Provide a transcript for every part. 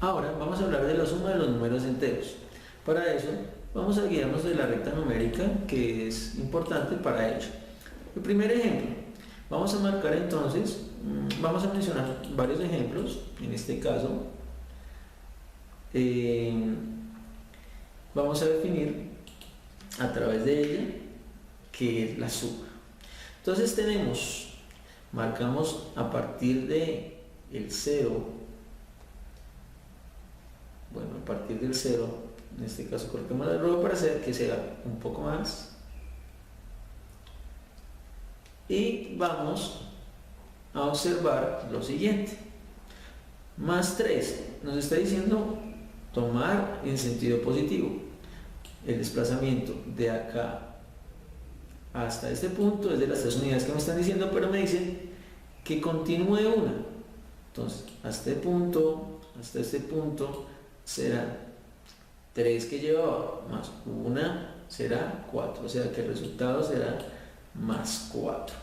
Ahora vamos a hablar de la suma de los números enteros. Para eso vamos a guiarnos de la recta numérica, que es importante para ello. El primer ejemplo, vamos a marcar entonces, vamos a mencionar varios ejemplos. En este caso vamos a definir a través de ella qué es la suma. Entonces marcamos a partir de el 0, bueno, a partir del 0, en este caso coloquemos la arroba para hacer que sea un poco más, y vamos a observar lo siguiente: más 3 nos está diciendo tomar en sentido positivo. El desplazamiento de acá hasta este punto es de las 3 unidades que me están diciendo, pero me dicen que continúe una. Entonces, hasta este punto serán 3 que llevaba, más 1 será 4, o sea que el resultado será más 4.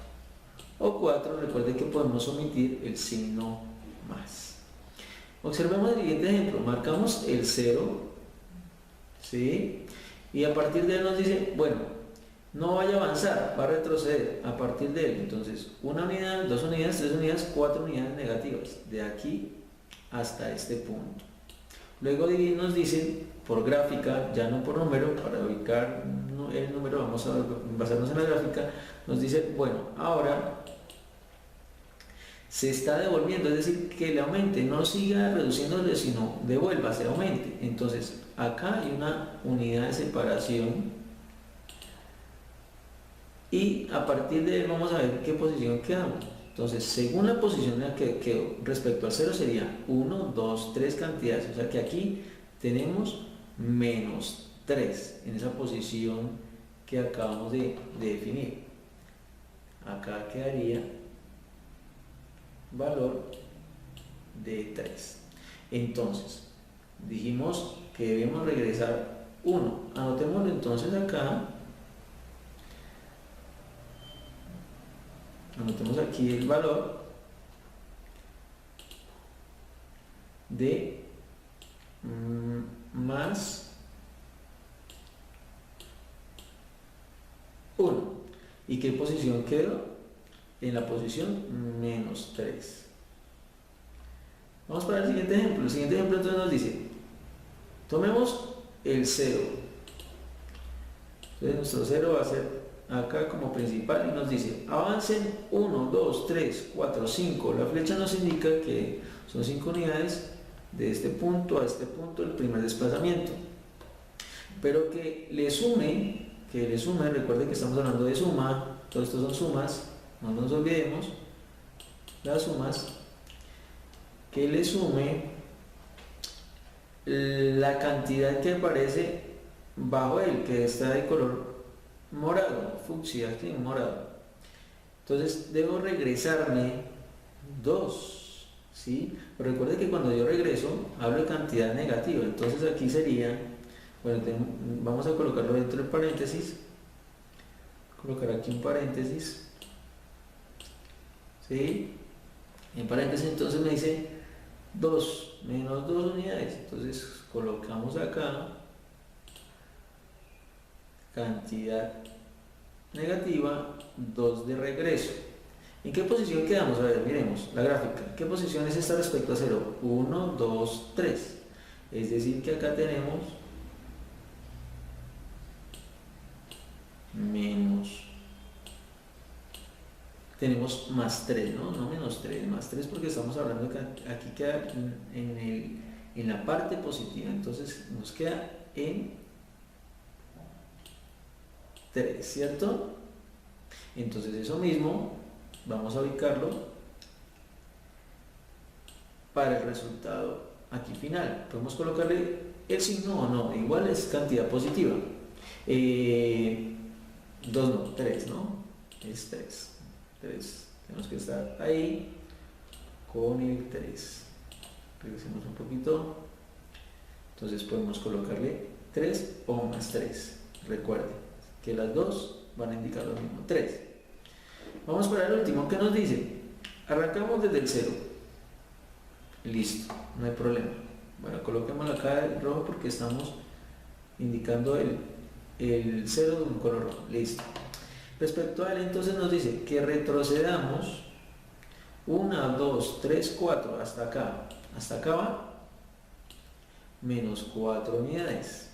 O 4, recuerden que podemos omitir el signo más. Observemos el siguiente ejemplo, marcamos el 0, ¿sí? Y a partir de él nos dice, bueno, no vaya a avanzar, va a retroceder a partir de él. Entonces, 1 unidad, 2 unidades, 3 unidades, 4 unidades negativas, de aquí hasta este punto. Luego nos dicen, por gráfica, ya no por número, para ubicar el número, vamos a basarnos en la gráfica, nos dice, bueno, ahora se está devolviendo, es decir, que le aumente, no siga reduciéndole, sino devuelva, se aumente. Entonces, acá hay una unidad de separación y a partir de él vamos a ver qué posición quedamos. Entonces, según la posición en la que quedó respecto al 0 sería 1, 2, 3 cantidades, o sea que aquí tenemos menos 3 en esa posición que acabamos de definir. Acá quedaría valor de 3. Entonces, dijimos que debemos regresar 1. Anotémoslo entonces acá. Anotemos aquí el valor de más 1. ¿Y qué posición quedó? En la posición menos 3. Vamos para el siguiente ejemplo. El siguiente ejemplo entonces nos dice, tomemos el 0. Entonces nuestro 0 va a ser acá como principal y nos dice, avancen 1, 2, 3, 4, 5. La flecha nos indica que son 5 unidades de este punto a este punto el primer desplazamiento. Pero que le sume, recuerden que estamos hablando de suma, todo esto son sumas, no nos olvidemos, las sumas, que le sume la cantidad que aparece bajo él, que está de color morado, fucsia, aquí morado. Entonces debo regresarme 2, ¿sí? Pero recuerde que cuando yo regreso hablo de cantidad negativa, entonces aquí sería, bueno, vamos a colocarlo dentro del paréntesis, colocar aquí un paréntesis, ¿sí? En paréntesis entonces me dice 2 menos 2 unidades, entonces colocamos acá cantidad negativa 2 de regreso. ¿En qué posición quedamos? A ver, miremos la gráfica. ¿Qué posición es esta respecto a 0? 1, 2, 3. Es decir que acá tenemos tenemos más 3, ¿no? No menos 3, más 3 porque estamos hablando de que aquí queda en la parte positiva, entonces nos queda en 3, ¿cierto? Entonces eso mismo vamos a ubicarlo para el resultado aquí final. Podemos colocarle el signo o no, igual es cantidad positiva. 2 no, 3, ¿no? Es 3. Tenemos que estar ahí con el 3. Regresemos un poquito. Entonces podemos colocarle 3 o más 3. Recuerden que las dos van a indicar lo mismo, 3. Vamos para el último, ¿qué nos dice? Arrancamos desde el 0. Listo, no hay problema. Bueno, coloquémoslo acá en rojo porque estamos indicando el cero de un color rojo. Listo. Respecto a él, entonces nos dice que retrocedamos 1, 2, 3, 4 hasta acá. Hasta acá va menos 4 unidades.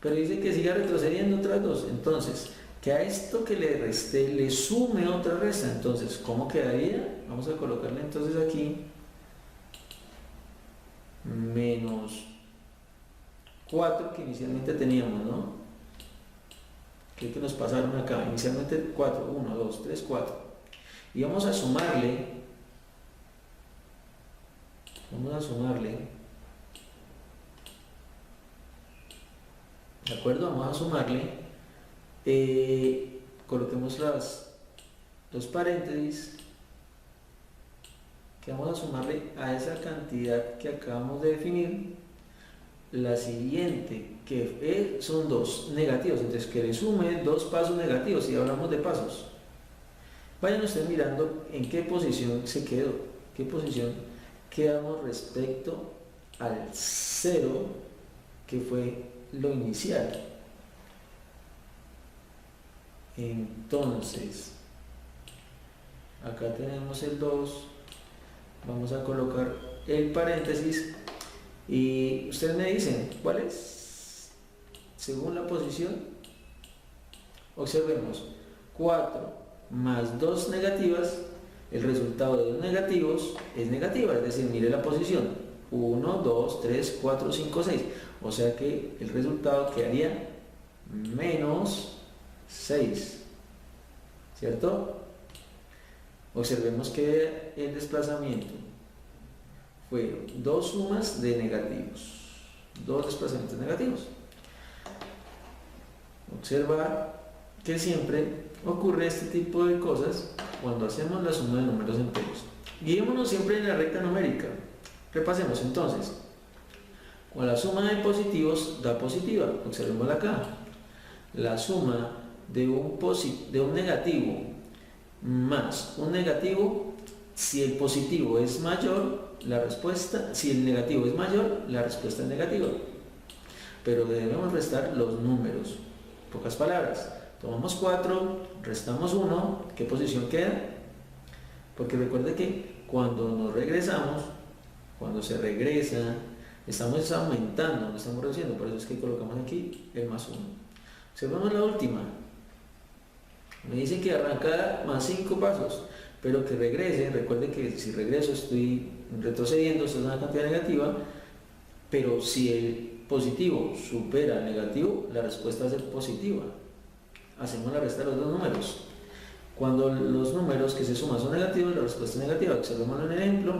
Pero dice que siga retrocediendo otras 2. Entonces, que a esto que le resté le sume otra resta. Entonces, ¿cómo quedaría? Vamos a colocarle entonces aquí menos 4 que inicialmente teníamos, ¿no? Que nos pasaron acá. Inicialmente 4, 1, 2, 3, 4. Y vamos a sumarle, ¿de acuerdo? Vamos a sumarle, coloquemos los paréntesis, que vamos a sumarle a esa cantidad que acabamos de definir, la siguiente, que son 2 negativos, entonces que le sume 2 pasos negativos, y hablamos de pasos. Vayan ustedes mirando en qué posición se quedó, qué posición quedamos respecto al 0, que fue lo inicial. Entonces, acá tenemos el 2, vamos a colocar el paréntesis y ustedes me dicen cuál es según la posición. Observemos, 4 más 2 negativas, el resultado de 2 negativos es negativa, es decir, mire la posición 1, 2, 3, 4, 5, 6, o sea que el resultado quedaría menos 6, ¿cierto? Observemos que el desplazamiento fueron 2 sumas de negativos, 2 desplazamientos negativos. Observar que siempre ocurre este tipo de cosas cuando hacemos la suma de números enteros. Guiémonos siempre en la recta numérica. Repasemos entonces. Cuando la suma de positivos da positiva, observémosla acá. La suma de un negativo más un negativo, si el positivo es mayor, la respuesta, si el negativo es mayor, la respuesta es negativa. Pero debemos restar los números. En pocas palabras, tomamos 4, restamos 1, ¿qué posición queda? Porque recuerde que cuando nos regresamos, cuando se regresa, estamos aumentando, no estamos reduciendo, por eso es que colocamos aquí el más 1. Observamos la última. Me dicen que arranca más 5 pasos, pero que regrese. Recuerde que si regreso estoy retrocediendo, esto es una cantidad negativa, pero si el positivo supera el negativo, la respuesta va a ser positiva. Hacemos la resta de los dos números. Cuando los números que se suman son negativos, la respuesta es negativa. Observémoslo en el ejemplo,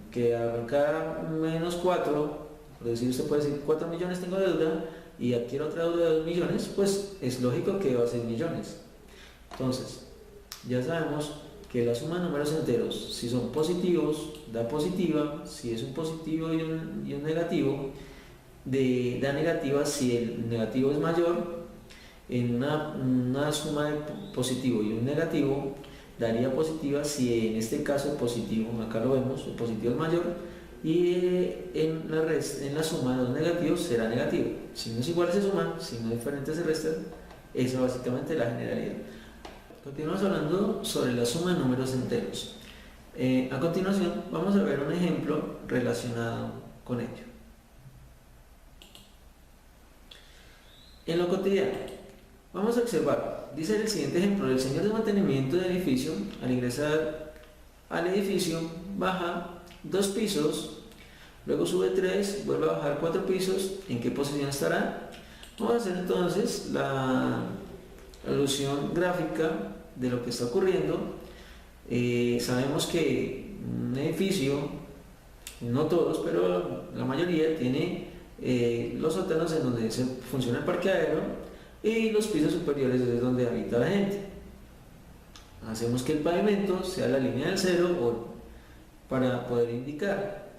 que arranca menos 4, por decir, usted puede decir 4 millones tengo de deuda y adquiero otra deuda de 2 millones, pues es lógico que va a ser millones. Entonces, ya sabemos que la suma de números enteros, si son positivos, da positiva, si es un positivo y un negativo, da negativa si el negativo es mayor. En una suma de positivo y un negativo daría positiva si en este caso el positivo, acá lo vemos, el positivo es mayor, y en la suma de los negativos será negativo. Si no es igual se suman, si no es diferente se restan. Esa básicamente es la generalidad. Continuamos hablando sobre la suma de números enteros. A continuación vamos a ver un ejemplo relacionado con ello. En lo cotidiano, vamos a observar, dice el siguiente ejemplo: el señor de mantenimiento del edificio, al ingresar al edificio, baja 2 pisos, luego sube 3, vuelve a bajar 4 pisos. ¿En qué posición estará? Vamos a hacer entonces la alusión gráfica de lo que está ocurriendo. Sabemos que un edificio, no todos, pero la mayoría, tiene los sótanos en donde funciona el parqueadero y los pisos superiores es donde habita la gente. Hacemos que el pavimento sea la línea del 0 para poder indicar.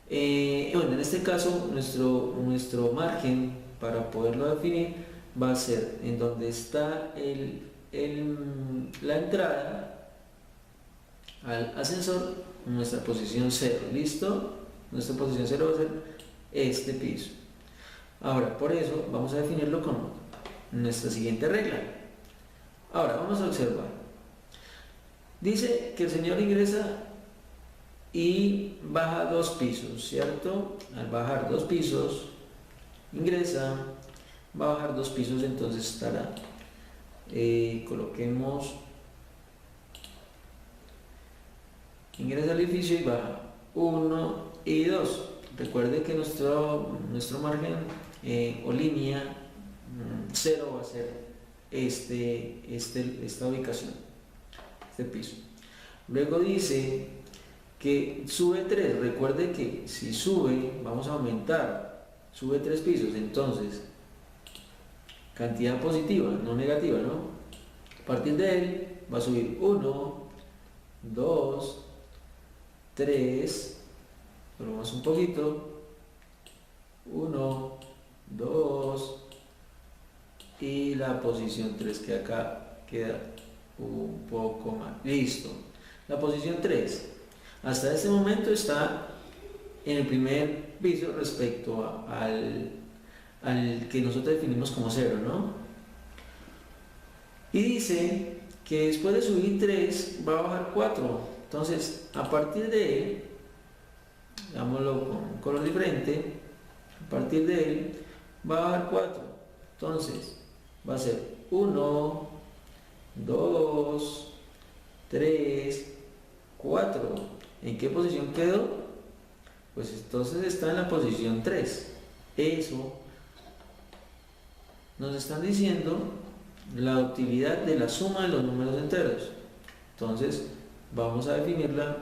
Bueno, en este caso nuestro margen para poderlo definir va a ser en donde está la entrada. al ascensor nuestra posición 0. ¿Listo? Nuestra posición 0 va a ser este piso. Ahora, por eso vamos a definirlo con nuestra siguiente regla. Ahora, vamos a observar. Dice que el señor ingresa y baja 2 pisos, ¿cierto? Al bajar 2 pisos, ingresa, va a bajar 2 pisos, entonces estará, coloquemos, ingresa al edificio y baja 1 y 2. Recuerde que nuestro margen o línea 0 va a ser esta ubicación, este piso. Luego dice que sube 3. Recuerde que si sube, vamos a aumentar, sube 3 pisos, entonces cantidad positiva, no negativa, ¿no? A partir de él va a subir 1, 2, 3, pero más un poquito, 1, 2, y la posición 3 que acá queda un poco más. Listo. La posición 3 hasta este momento está en el primer piso respecto al que nosotros definimos como 0, ¿no? Y dice que después de subir 3 va a bajar 4. Entonces, a partir de él, hagámoslo con un color diferente, a partir de él va a bajar 4. Entonces, va a ser 1, 2, 3, 4. ¿En qué posición quedó? Pues entonces está en la posición 3. Eso nos están diciendo la utilidad de la suma de los números enteros. Entonces vamos a definirla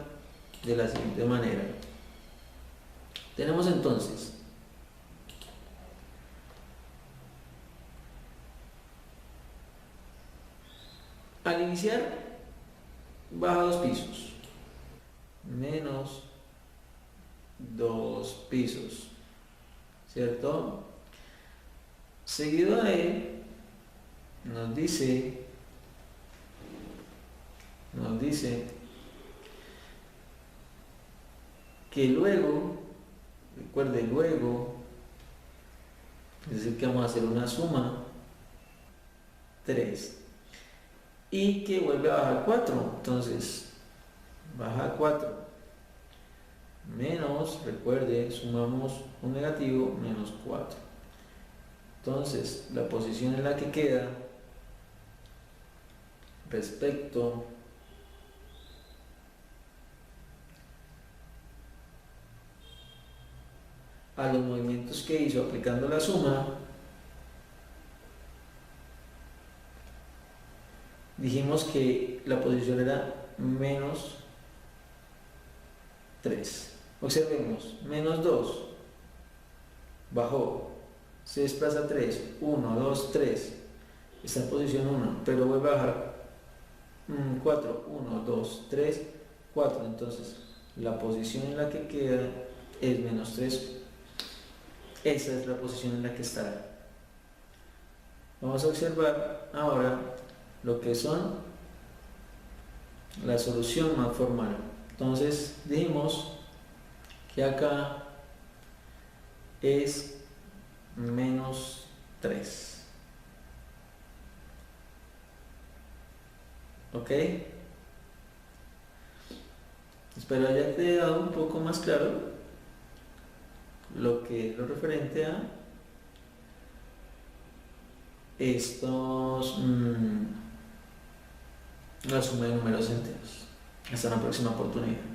de la siguiente manera. Tenemos entonces al iniciar baja 2 pisos menos 2 pisos, ¿cierto? Seguido a él nos dice que luego, recuerde, luego, es decir que vamos a hacer una suma 3 y que vuelve a bajar 4. Entonces baja 4 menos, recuerde, sumamos un negativo, menos 4. Entonces la posición en la que queda respecto a los movimientos que hizo aplicando la suma, dijimos que la posición era menos 3. Observemos, menos 2, bajó, se desplaza 3, 1, 2, 3, está en posición 1, pero vuelve a bajar 4, 1, 2, 3, 4, entonces la posición en la que queda es menos 3, esa es la posición en la que está. Vamos a observar ahora lo que son la solución más formal. Entonces dijimos que acá es menos 3. ¿Ok? Espero haya quedado un poco más claro lo referente a estos la suma de números enteros. Hasta la próxima oportunidad.